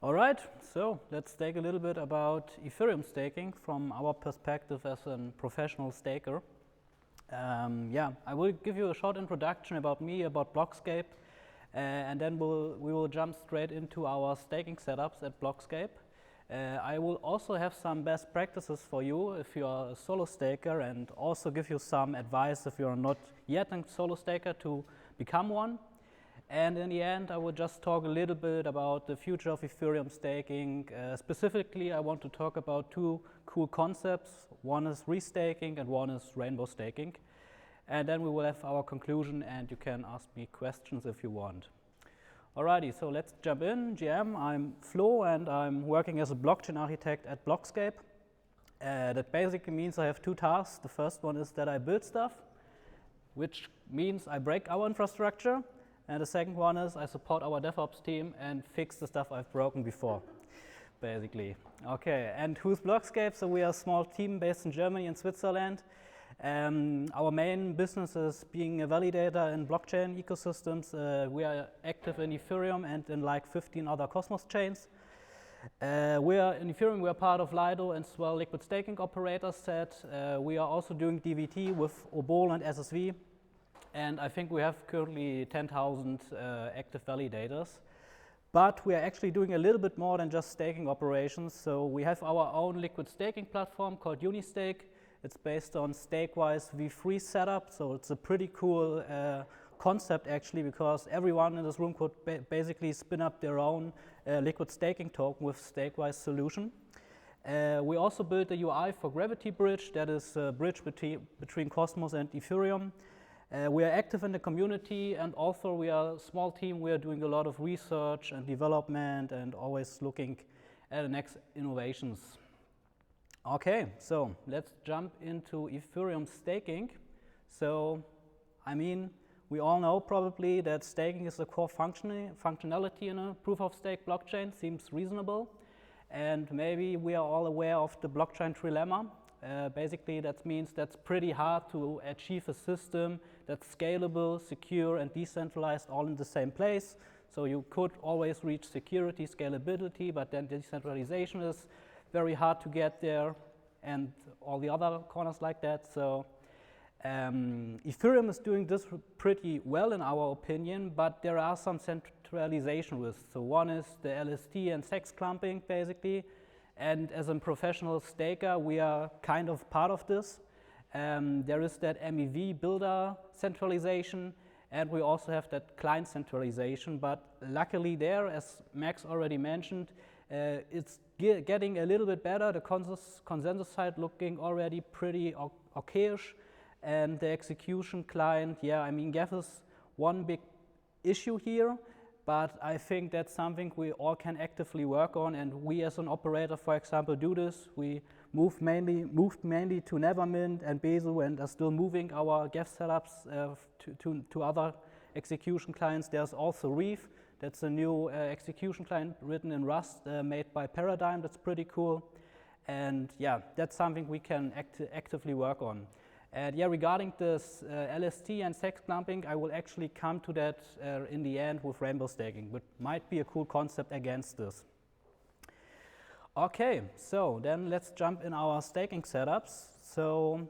All right, so let's take a little bit about Ethereum staking from our perspective as a professional staker. I will give you a short introduction about me, about Blockscape, and then we will jump straight into our staking setups at Blockscape. I will also have some best practices for you if you are a solo staker, and also give you some advice if you are not yet a solo staker to become one. And in the end, I will just talk a little bit about the future of Ethereum staking. Specifically, I want to talk about two cool concepts. One is restaking and one is rainbow staking. And then we will have our conclusion, and you can ask me questions if you want. Alrighty, so let's jump in. GM, I'm Flo, and I'm working as a blockchain architect at Blockscape. That basically means I have two tasks. The first one is that I build stuff, which means I break our infrastructure. And the second one is I support our DevOps team and fix the stuff I've broken before, basically. Okay, and who's Blockscape? So we are a small team based in Germany and Switzerland. Our main business is being a validator in blockchain ecosystems. We are active in Ethereum and in like 15 other Cosmos chains. In Ethereum, we are part of Lido and Swell liquid staking operator set. We are also doing DVT with Obol and SSV. And I think we have currently 10,000 active validators. But we are actually doing a little bit more than just staking operations. So we have our own liquid staking platform called Unistake. It's based on Stakewise v3 setup. So it's a pretty cool concept actually, because everyone in this room could basically spin up their own liquid staking token with Stakewise solution. We also built a UI for Gravity Bridge, that is a bridge between Cosmos and Ethereum. We are active in the community, and also we are a small team. We are doing a lot of research and development and always looking at the next innovations. Okay, so let's jump into Ethereum staking. So, I mean, we all know probably that staking is a core functionality in a proof of stake blockchain, seems reasonable. And maybe we are all aware of the blockchain trilemma. Basically, that means that's pretty hard to achieve a system that's scalable, secure, and decentralized all in the same place. So you could always reach security, scalability, but then decentralization is very hard to get there, and all the other corners like that. So Ethereum is doing this pretty well in our opinion, but there are some centralization risks. So one is the LST and SEX clumping, basically. And as a professional staker, we are kind of part of this. There is that MEV builder centralization, and we also have that client centralization. But luckily there, as Max already mentioned, it's getting a little bit better. The consensus side looking already pretty okayish. And the execution client, yeah, I mean, Geth is one big issue here. But I think that's something we all can actively work on, and we as an operator, for example, do this. We moved mainly to Nevermint and Besu, and are still moving our Geth setups to other execution clients. There's also Reef. That's a new execution client written in Rust, made by Paradigm. That's pretty cool. And yeah, that's something we can actively work on. And yeah, regarding this LST and SEX clumping, I will actually come to that in the end with rainbow staking, which might be a cool concept against this. Okay, so then let's jump in our staking setups. So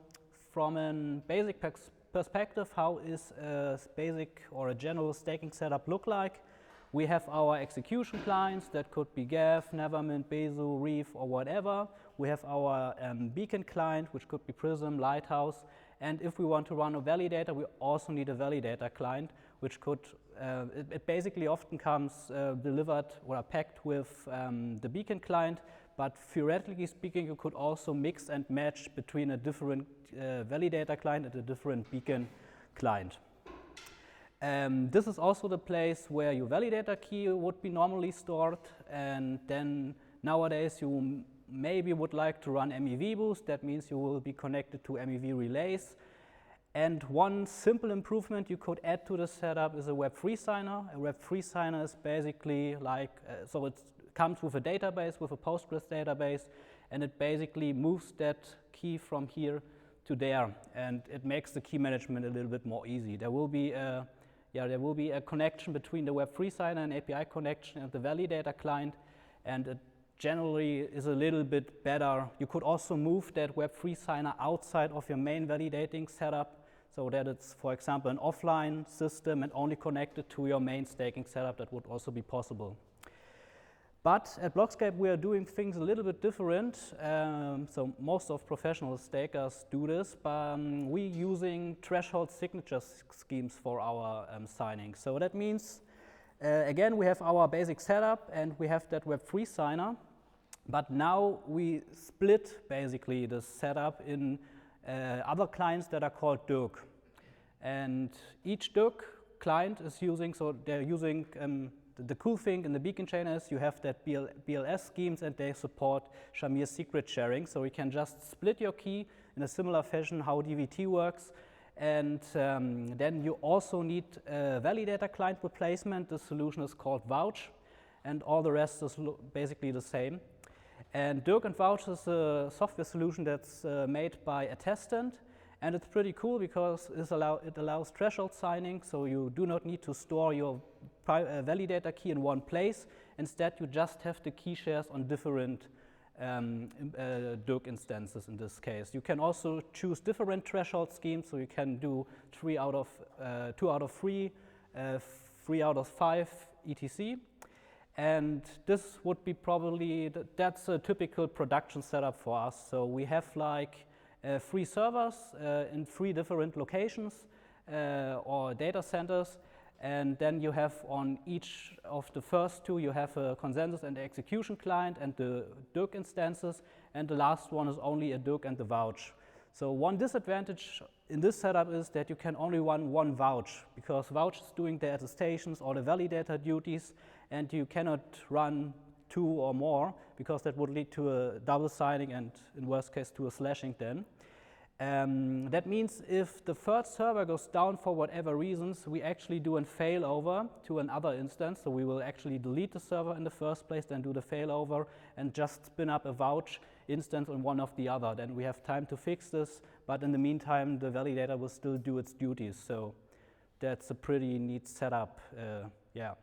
from a basic perspective, how is a basic or a general staking setup look like? We have our execution clients that could be Geth, Nevermint, Besu, Reef, or whatever. We have our beacon client, which could be Prism, Lighthouse. And if we want to run a validator, we also need a validator client, which could, it basically often comes delivered or packed with the beacon client. But theoretically speaking, you could also mix and match between a different validator client and a different beacon client. This is also the place where your validator key would be normally stored, and then nowadays you maybe would like to run MEV boost. That means you will be connected to MEV relays. And one simple improvement you could add to the setup is a Web3 signer. A Web3 signer is basically like, so it comes with a database, with a Postgres database, and it basically moves that key from here to there, and it makes the key management a little bit more easy. There will be a connection between the Web3 signer and API connection and the validator client, and it generally is a little bit better. You could also move that Web3 signer outside of your main validating setup so that it's, for example, an offline system and only connected to your main staking setup. That would also be possible. But at Blockscape, we are doing things a little bit different. So most of professional stakers do this, but we're using threshold signature schemes for our signing. So that means, again, we have our basic setup and we have that Web3 signer. But now we split basically the setup in other clients that are called Dirk. And each Dirk client is using, so they're using, the cool thing in the beacon chain is you have that BLS schemes and they support Shamir secret sharing. So you can just split your key in a similar fashion how DVT works. And then you also need a validator client replacement. The solution is called Vouch, and all the rest is basically the same. And Dirk and Vouch is a software solution that's made by Attestant, and it's pretty cool because it allows threshold signing, so you do not need to store your validator key in one place. Instead, you just have the key shares on different Dirk instances in this case. You can also choose different threshold schemes, so you can do 2 out of 3, 3 out of 5, etc. And this would be probably, that's a typical production setup for us. So we have like 3 servers in 3 different locations or data centers. And then you have on each of the first 2, you have a consensus and execution client and the Dirk instances. And the last one is only a Dirk and the Vouch. So one disadvantage in this setup is that you can only run one Vouch, because Vouch is doing the attestations or the validator duties, and you cannot run 2 or more, because that would lead to a double signing and in worst case to a slashing then. That means if the third server goes down for whatever reasons, we actually do a failover to another instance. So we will actually delete the server in the first place, then do the failover and just spin up a Vouch instance on one of the other. Then we have time to fix this, but in the meantime, the validator will still do its duties. So that's a pretty neat setup, yeah.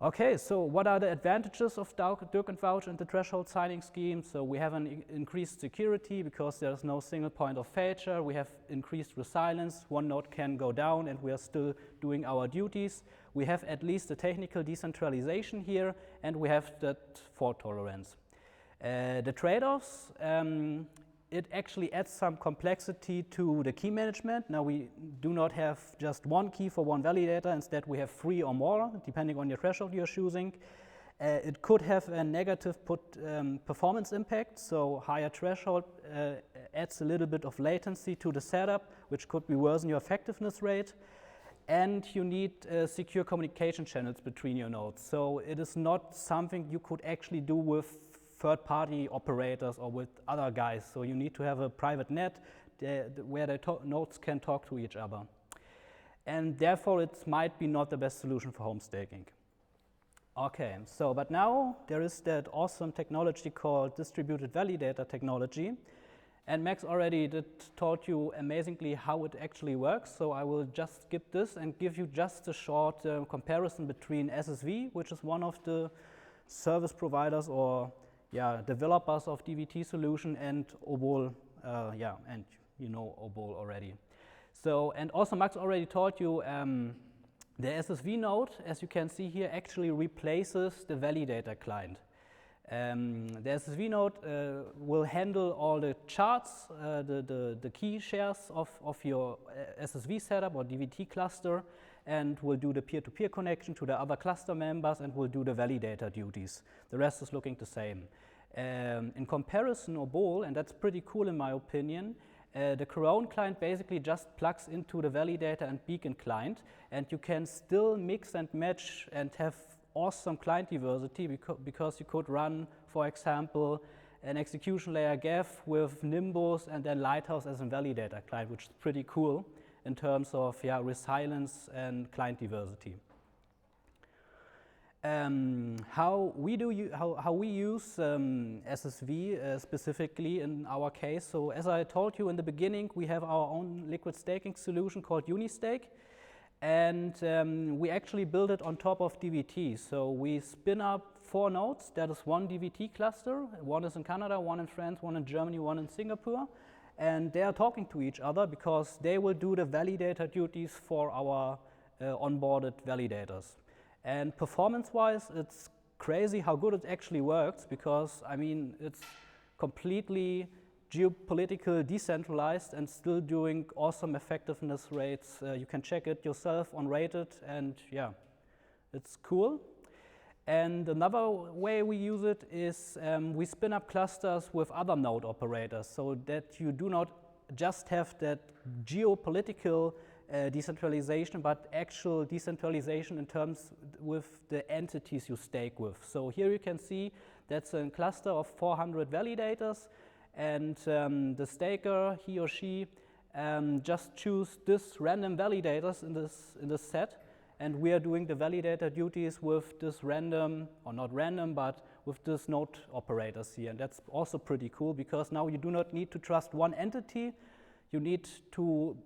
Okay, so what are the advantages of Dirk and Vouch and the threshold signing scheme? So we have an increased security because there's no single point of failure. We have increased resilience. One node can go down and we are still doing our duties. We have at least a technical decentralization here, and we have that fault tolerance. The trade-offs, it actually adds some complexity to the key management. Now we do not have just one key for one validator. Instead, we have 3 or more, depending on your threshold you're choosing. It could have a negative performance impact. So higher threshold adds a little bit of latency to the setup, which could be worsen your effectiveness rate. And you need secure communication channels between your nodes. So it is not something you could actually do with third-party operators or with other guys. So you need to have a private net where the nodes can talk to each other. And therefore, it might be not the best solution for home staking. Okay, so but now there is that awesome technology called distributed validator technology. And Max already taught you amazingly how it actually works. So I will just skip this and give you just a short comparison between SSV, which is one of the service providers or developers of DVT solution, and Obol, and you know Obol already. So, and also Max already taught you the SSV node, as you can see here, actually replaces the validator client. The SSV node will handle all the charts, the key shares of your SSV setup or DVT cluster, and will do the peer-to-peer connection to the other cluster members and will do the validator duties. The rest is looking the same. In comparison, Obol, and that's pretty cool in my opinion, the Corone client basically just plugs into the validator and beacon client, and you can still mix and match and have awesome client diversity because you could run, for example, an execution layer GEF with Nimbus and then Lighthouse as a validator client, which is pretty cool in terms of resilience and client diversity. How we use SSV specifically in our case. So as I told you in the beginning, we have our own liquid staking solution called Unistake. And we actually build it on top of DVT. So we spin up 4 nodes. That is one DVT cluster. One is in Canada, one in France, one in Germany, one in Singapore. And they are talking to each other because they will do the validator duties for our onboarded validators. And performance-wise, it's crazy how good it actually works because, I mean, it's completely geopolitical, decentralized, and still doing awesome effectiveness rates. You can check it yourself on Rated, and yeah, it's cool. And another way we use it is we spin up clusters with other node operators so that you do not just have that geopolitical decentralization, but actual decentralization in terms with the entities you stake with. So here you can see that's a cluster of 400 validators, and the staker, he or she, just choose this random validators in this set, and we are doing the validator duties with this random, or not random, but with this node operators here. And that's also pretty cool because now you do not need to trust one entity. You need to,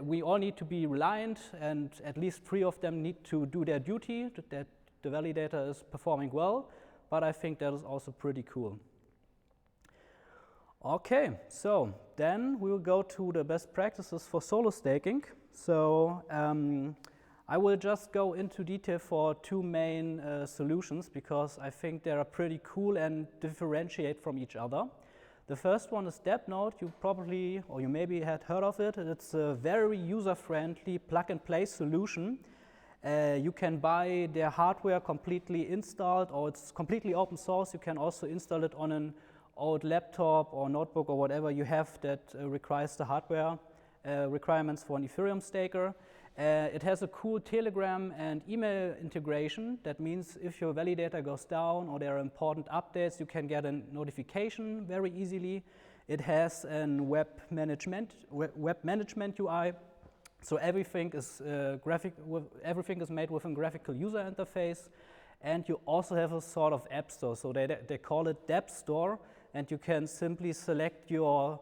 we all need to be reliant, and at least 3 of them need to do their duty, that the validator is performing well. But I think that is also pretty cool. Okay, so then we will go to the best practices for solo staking. So I will just go into detail for 2 main solutions because I think they are pretty cool and differentiate from each other. The first one is DebNode. You probably, or you maybe had heard of it. It's a very user-friendly plug-and-play solution. You can buy their hardware completely installed, or it's completely open source. You can also install it on an old laptop or notebook or whatever you have that requires the hardware requirements for an Ethereum staker. It has a cool Telegram and email integration. That means if your validator goes down or there are important updates, you can get a notification very easily. It has a web management UI. So everything is everything is made with a graphical user interface, and you also have a sort of app store. So they call it Deb Store, and you can simply select your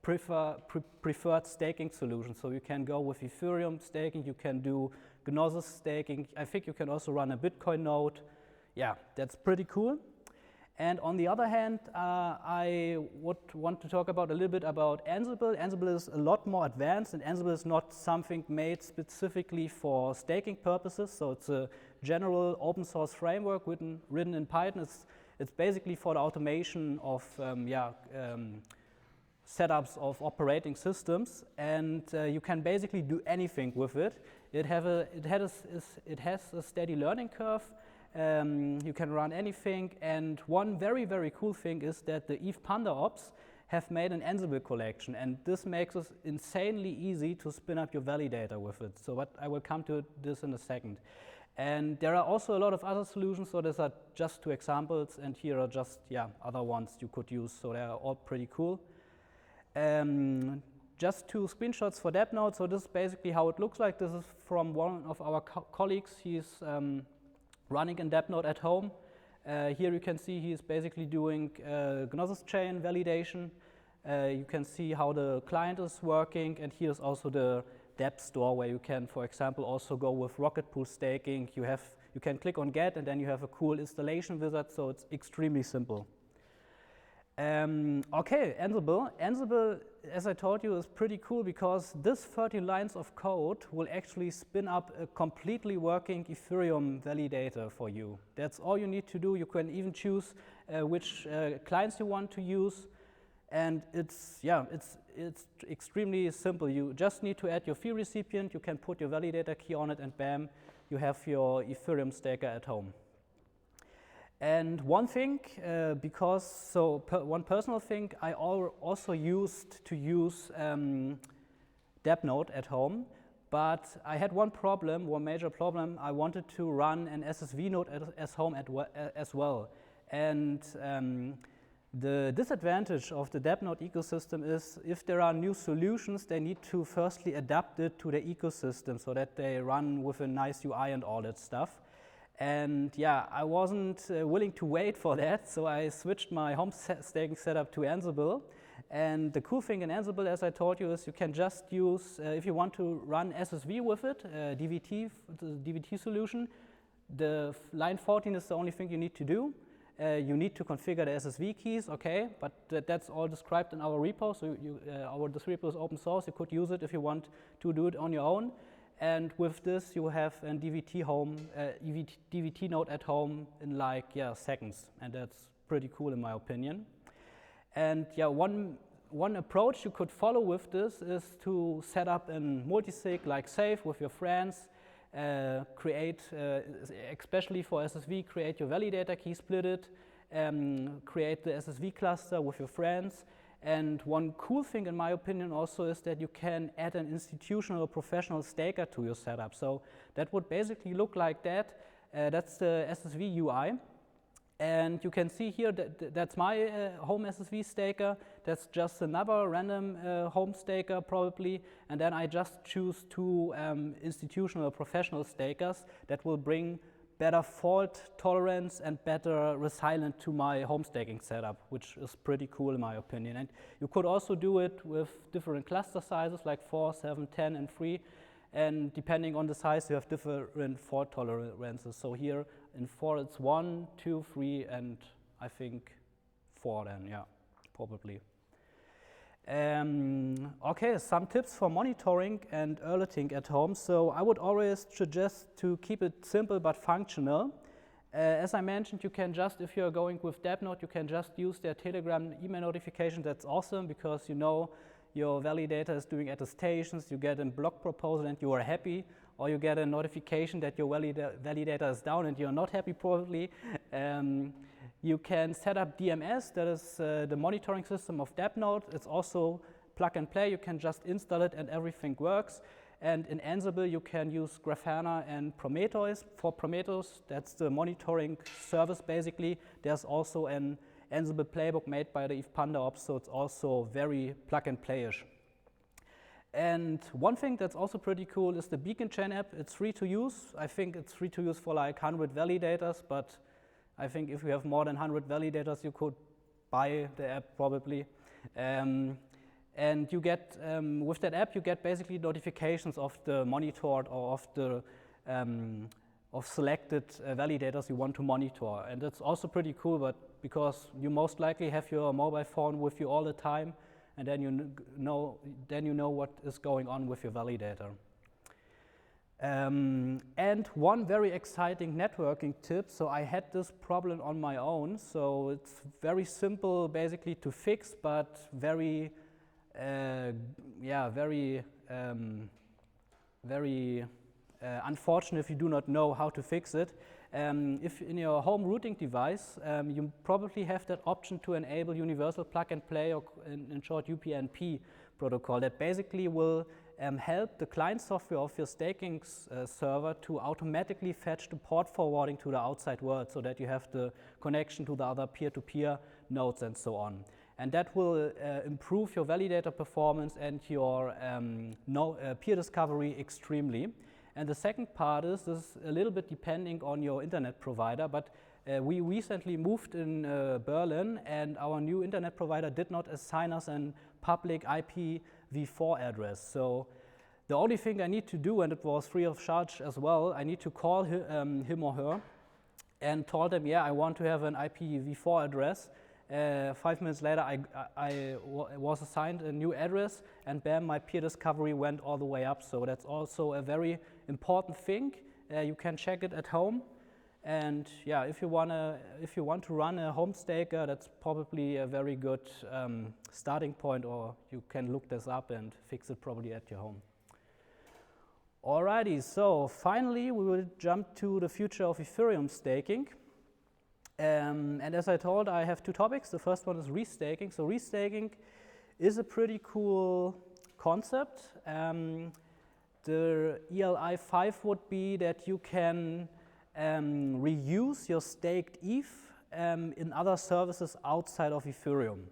preferred staking solution. So you can go with Ethereum staking, you can do Gnosis staking. I think you can also run a Bitcoin node. Yeah, that's pretty cool. And on the other hand, I would want to talk about a little bit about Ansible. Ansible is a lot more advanced, and Ansible is not something made specifically for staking purposes. So it's a general open source framework written in Python. It's basically for the automation of setups of operating systems, and you can basically do anything with it. It has a steady learning curve. You can run anything, and one very, very cool thing is that the ETH Panda ops have made an Ansible collection, and this makes it insanely easy to spin up your validator with it. So but I will come to this in a second. And there are also a lot of other solutions, so these are just 2 examples, and here are just other ones you could use, so they are all pretty cool. Just 2 screenshots for DebNode. So this is basically how it looks like. This is from one of our colleagues. He's running in DebNode at home. Here you can see he's basically doing Gnosis chain validation. You can see how the client is working, and here's also the Deb store where you can, for example, also go with Rocket Pool staking. You can click on Get, and then you have a cool installation wizard, so it's extremely simple. Okay, Ansible. Ansible, as I told you, is pretty cool because this 30 lines of code will actually spin up a completely working Ethereum validator for you. That's all you need to do. You can even choose which clients you want to use, and it's extremely simple. You just need to add your fee recipient. You can put your validator key on it, and bam, you have your Ethereum staker at home. And one thing, one personal thing, I also used to use DebNode at home, but I had one major problem. I wanted to run an SSV node at home as well. And the disadvantage of the DebNode ecosystem is if there are new solutions, they need to firstly adapt it to the ecosystem so that they run with a nice UI and all that stuff. And I wasn't willing to wait for that, so I switched my home staking setup to Ansible. And the cool thing in Ansible, as I told you, is you can just use, if you want to run SSV with it, DVT, the DVT solution, the line 14 is the only thing you need to do. You need to configure the SSV keys, okay, but that's all described in our repo. So this repo is open source. You could use it if you want to do it on your own. And with this, you have a DVT node at home in like seconds, and that's pretty cool in my opinion. And one approach you could follow with this is to set up a multisig like Safe with your friends. Create, especially for SSV, create your validator key, split it, create the SSV cluster with your friends. And one cool thing in my opinion also is that you can add an institutional or professional staker to your setup. So that would basically look like that. That's the SSV UI. And you can see here that that's my home SSV staker. That's just another random home staker probably. And then I just choose two institutional professional stakers that will bring better fault tolerance and better resilience to my home staking setup, which is pretty cool in my opinion. And you could also do it with different cluster sizes like 4, 7, 10, and 3. And depending on the size, you have different fault tolerances. So here in 4, it's 1, 2, 3, and I think 4 then, yeah, probably. Okay, some tips for monitoring and alerting at home. So I would always suggest to keep it simple but functional. As I mentioned, you can just, if you're going with DevNode, you can just use their Telegram email notification. That's awesome because you know your validator is doing attestations, you get a block proposal and you are happy, or you get a notification that your validator is down and you're not happy probably. You can set up DMS, that is the monitoring system of DevNode. It's also plug and play, you can just install it and everything works. And in Ansible you can use Grafana and Prometheus. For Prometheus, that's the monitoring service basically. There's also an Ansible playbook made by the Eve Panda Ops, so it's also very plug and play-ish. And one thing that's also pretty cool is the Beacon Chain app. It's free to use. I think it's free to use for like 100 validators, but I think if you have more than 100 validators, you could buy the app probably. And you get, with that app, you get basically notifications of the monitored or of the of selected validators you want to monitor. And that's also pretty cool, but because you most likely have your mobile phone with you all the time, and then you know what is going on with your validator. And one very exciting networking tip. So I had this problem on my own. So it's very simple, basically to fix, but very, very unfortunate if you do not know how to fix it. If in your home routing device, you probably have that option to enable universal plug and play, or in short UPnP protocol, that basically will help the client software of your staking server to automatically fetch the port forwarding to the outside world, so that you have the connection to the other peer-to-peer nodes and so on. And that will improve your validator performance and your peer discovery extremely. And the second part is a little bit depending on your internet provider, but we recently moved in Berlin, and our new internet provider did not assign us a public IPv4 address. So the only thing I need to do, and it was free of charge as well, I need to call him or her and told them, yeah, I want to have an IPv4 address. 5 minutes later, I was assigned a new address, and bam, my peer discovery went all the way up. So that's also a very important thing. You can check it at home, and yeah, if you want to run a home staker, that's probably a very good starting point, or you can look this up and fix it probably at your home. Alrighty, so finally we will jump to the future of Ethereum staking. And as I told, I have two topics. The first one is restaking. So restaking is a pretty cool concept. The ELI 5 would be that you can reuse your staked ETH in other services outside of Ethereum.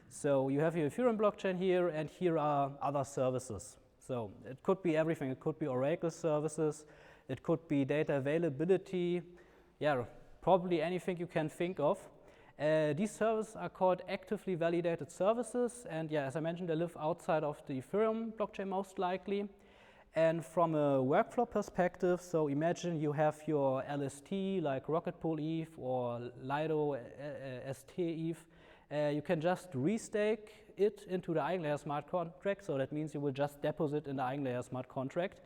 So you have your Ethereum blockchain here, and here are other services. So it could be everything. It could be Oracle services. It could be data availability. Yeah, probably anything you can think of. These services are called actively validated services, and yeah, as I mentioned, they live outside of the Ethereum blockchain most likely. And from a workflow perspective, so imagine you have your LST like Rocket Pool ETH or Lido ST ETH. You can just restake it into the Eigenlayer smart contract, so that means you will just deposit in the Eigenlayer smart contract.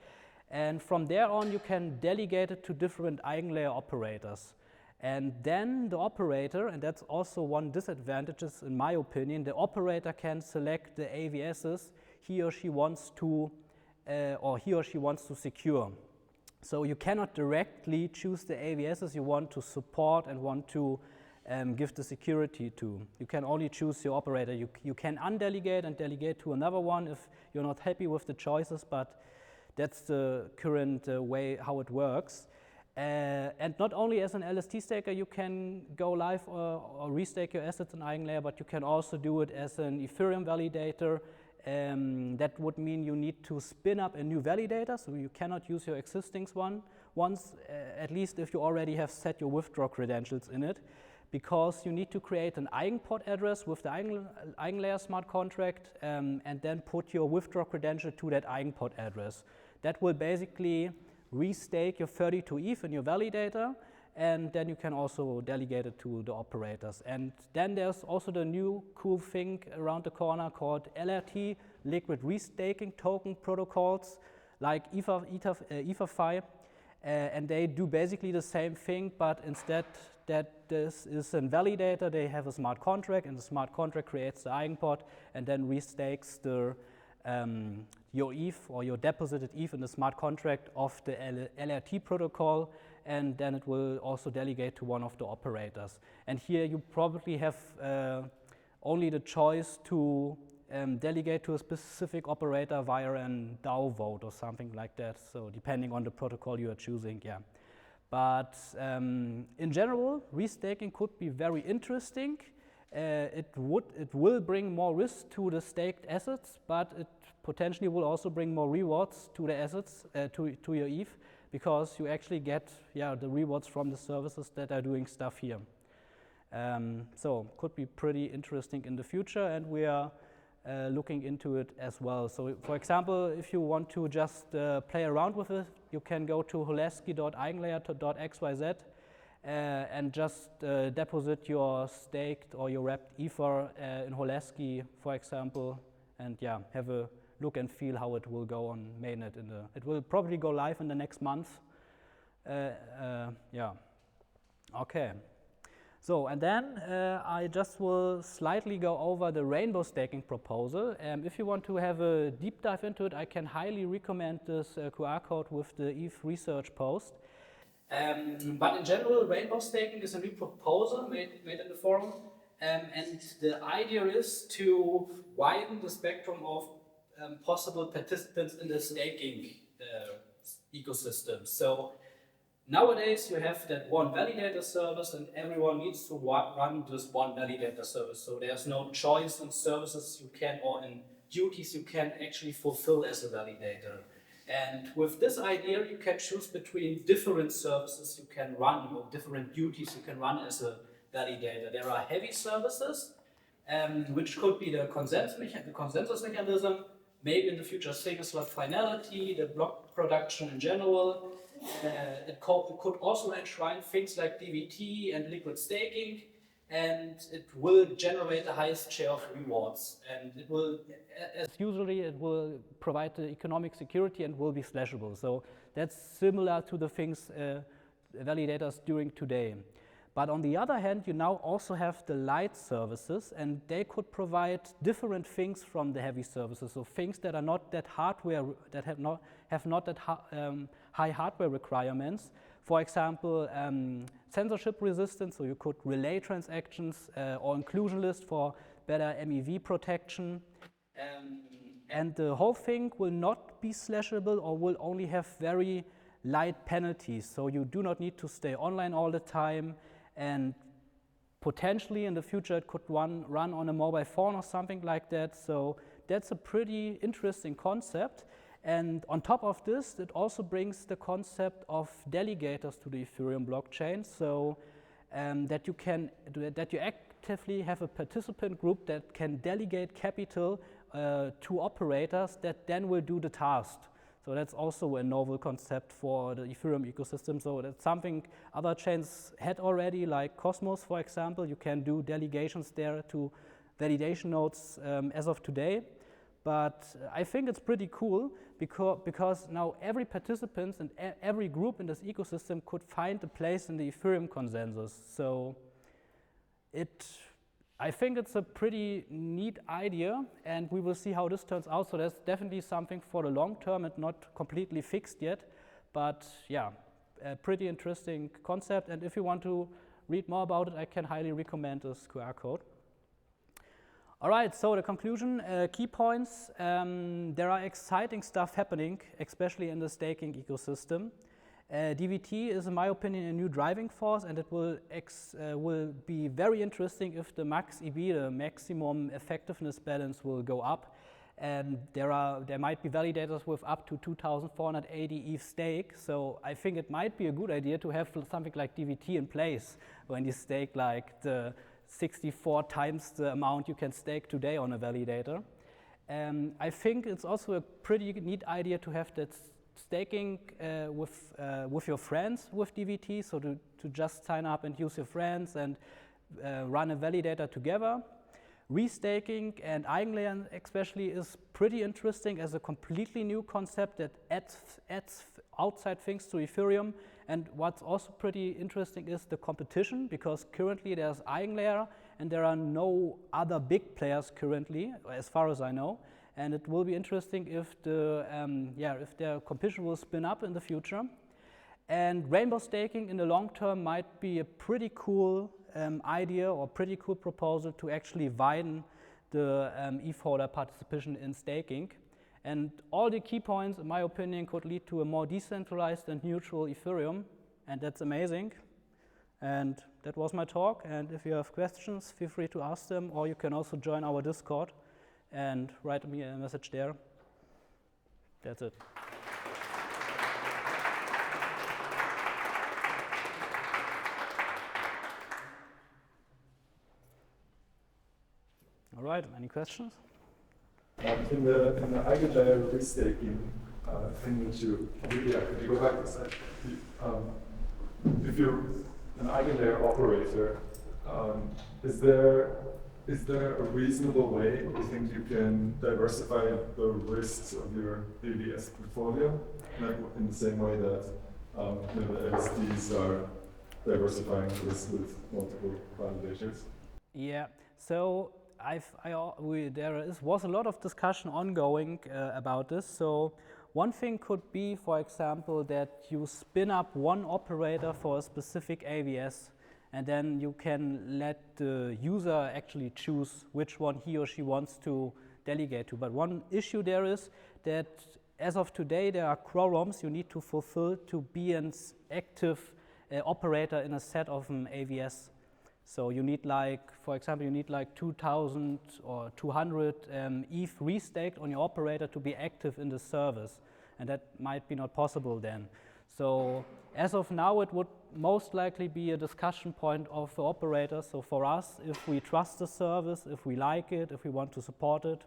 And from there on, you can delegate it to different Eigenlayer operators. And then the operator, and that's also one disadvantage in my opinion, the operator can select the AVSs he or she wants to secure. So you cannot directly choose the AVSs you want to support and want to give the security to. You can only choose your operator. You can undelegate and delegate to another one if you're not happy with the choices, but that's the current way how it works. And not only as an LST staker you can go live or restake your assets in Eigenlayer, but you can also do it as an Ethereum validator. That would mean you need to spin up a new validator, so you cannot use your existing one once, at least if you already have set your withdraw credentials in it, because you need to create an eigenpot address with the Eigenlayer smart contract and then put your withdraw credential to that eigenpot address. That will basically restake your 32 ETH in your validator, and then you can also delegate it to the operators. And then there's also the new cool thing around the corner called LRT, liquid restaking token protocols, like EtherFi, and they do basically the same thing, but instead that this is a validator, they have a smart contract, and the smart contract creates the eigenpot and then restakes the your ETH or your deposited ETH in the smart contract of the LRT protocol, and then it will also delegate to one of the operators. And here you probably have only the choice to delegate to a specific operator via a DAO vote or something like that, so depending on the protocol you are choosing, yeah. But in general, restaking could be very interesting. It will bring more risk to the staked assets, but it potentially will also bring more rewards to the assets, to your ETH, because you actually get the rewards from the services that are doing stuff here. So could be pretty interesting in the future, and we are looking into it as well. So for example, if you want to just play around with it, you can go to holeski.eigenlayer.xyz and just deposit your staked or your wrapped Ether in Holeski, for example, and have a look and feel how it will go on mainnet. It will probably go live in the next month. Okay. So, and then I just will slightly go over the rainbow staking proposal. If you want to have a deep dive into it, I can highly recommend this QR code with the ETH research post. But in general, rainbow staking is a new proposal made in the forum, and the idea is to widen the spectrum of possible participants in the staking ecosystem. So nowadays you have that one validator service, and everyone needs to run this one validator service. So there's no choice in services you can, or in duties you can actually fulfill as a validator. And with this idea, you can choose between different services you can run, or different duties you can run as a validator. There are heavy services, which could be the consensus mechanism, maybe in the future single slot finality, the block production in general. It could also enshrine things like DVT and liquid staking, and it will generate the highest share of rewards. And it will, as usually, it will provide the economic security and will be slashable. So that's similar to the things validators doing today. But on the other hand, you now also have the light services, and they could provide different things from the heavy services. So things that are not that hardware, that have not that high hardware requirements. For example, censorship resistance, so you could relay transactions, or inclusion list for better MEV protection. And the whole thing will not be slashable, or will only have very light penalties. So you do not need to stay online all the time. And potentially in the future it could run on a mobile phone or something like that. So that's a pretty interesting concept. And on top of this, it also brings the concept of delegators to the Ethereum blockchain. So that you actively have a participant group that can delegate capital to operators that then will do the task. So that's also a novel concept for the Ethereum ecosystem. So that's something other chains had already, like Cosmos, for example. You can do delegations there to validation nodes as of today. But I think it's pretty cool because now every participant and every group in this ecosystem could find a place in the Ethereum consensus. So I think it's a pretty neat idea, and we will see how this turns out. So there's definitely something for the long term and not completely fixed yet. But yeah, a pretty interesting concept. And if you want to read more about it, I can highly recommend this QR code. All right, so the conclusion, key points. There are exciting stuff happening, especially in the staking ecosystem. DVT is, in my opinion, a new driving force, and it will be very interesting if the max EV, the maximum effectiveness balance, will go up. And there might be validators with up to 2,480 ETH stake. So I think it might be a good idea to have something like DVT in place when you stake like the 64 times the amount you can stake today on a validator. I think it's also a pretty neat idea to have that staking with your friends with DVT, so to just sign up and use your friends and run a validator together. Restaking and eigenlayer especially is pretty interesting as a completely new concept that adds outside things to Ethereum. And what's also pretty interesting is the competition, because currently there's eigenlayer and there are no other big players currently, as far as I know. And it will be interesting if the competition will spin up in the future. And rainbow staking in the long term might be a pretty cool idea or pretty cool proposal to actually widen the ETH holder participation in staking. And all the key points, in my opinion, could lead to a more decentralized and neutral Ethereum, and that's amazing. And that was my talk, and if you have questions, feel free to ask them, or you can also join our Discord and write me a message there. That's it. All right, any questions? In the eigenlayer restaking thing that could you go back a sec? If you're an eigenlayer operator, is there a reasonable way you think you can diversify the risks of your AVS portfolio, like in the same way that the LSDs are diversifying risk with multiple validators? Yeah. So there was a lot of discussion ongoing about this. So one thing could be, for example, that you spin up one operator for a specific AVS, and then you can let the user actually choose which one he or she wants to delegate to. But one issue there is that as of today, there are quorums you need to fulfill to be an active operator in a set of an AVS. So you need, like, for example, you need like 2,000 or 200 ETH restaked on your operator to be active in the service, and that might be not possible then. So as of now, it would most likely be a discussion point of the operator. So for us, if we trust the service, if we like it, if we want to support it,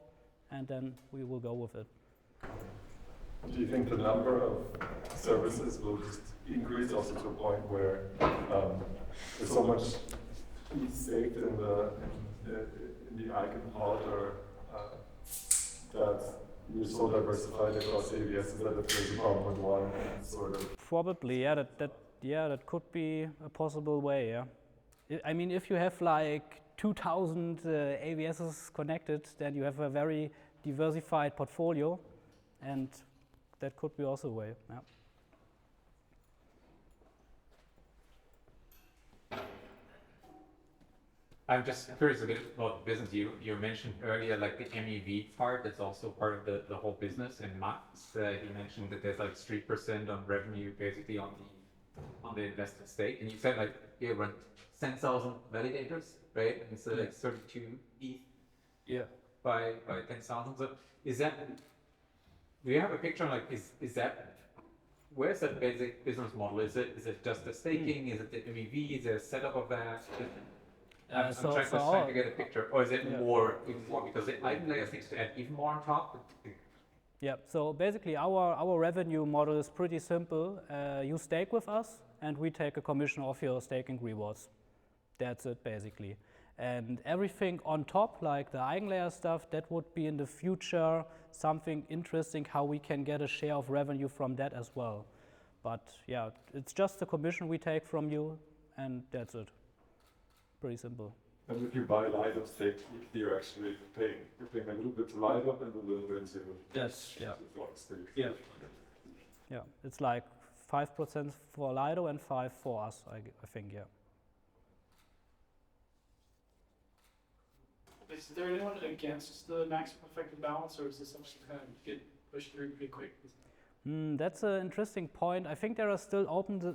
and then we will go with it. Do you think the number of services will just increase also to a point where there's so much staked in the icon holder that you're so diversified across AVS that if there's a problem with one, sort of? Probably, yeah. That could be a possible way. Yeah. I mean, if you have like 2,000 AVSs connected, then you have a very diversified portfolio, and that could be also a way. Yeah. I'm just curious a bit about the business. You mentioned earlier, like the MEV part, that's also part of the whole business. And Max, he mentioned that there's like 3% on revenue basically on the invested stake. And you said like you run 10,000 validators, right? And so like 32 ETH by 10,000. So is that, do you have a picture like, is that Where's that basic business model? Is it just the staking? Is it the MEV? Is there a setup of that? I'm trying to get a picture. Or is it even more? Because the eigenlayer seems to add even more on top. Yeah, so basically our revenue model is pretty simple. You stake with us and we take a commission of your staking rewards. That's it basically. And everything on top, like the eigenlayer stuff, that would be in the future something interesting, how we can get a share of revenue from that as well. But yeah, it's just the commission we take from you and that's it. Pretty simple. And if you buy Lido stake, you're actually paying. You're paying a little bit to Lido and a little bit to Blockscape. Yeah. Yeah, it's like 5% for Lido and 5% for us, I think, yeah. Is there anyone against the maximum effective balance, or is this something that kind of get pushed through pretty quick? That's an interesting point. I think there are still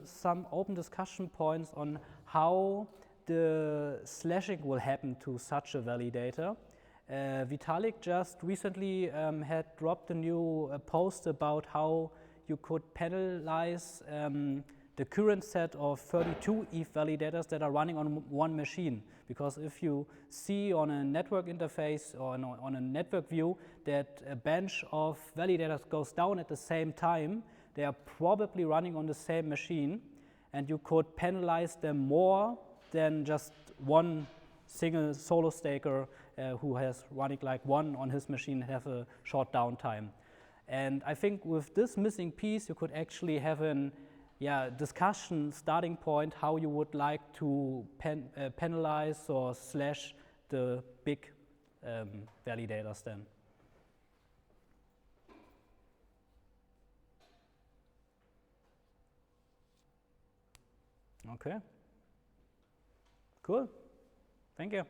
some open discussion points on how the slashing will happen to such a validator. Vitalik just recently had dropped a new post about how you could penalize the current set of 32 ETH validators that are running on one machine. Because if you see on a network interface or on a network view that a bunch of validators goes down at the same time, they are probably running on the same machine, and you could penalize them more than just one single solo staker who has running like one on his machine have a short downtime. And I think with this missing piece, you could actually have an discussion starting point how you would like to penalize or slash the big validators then. Okay. Cool. Thank you.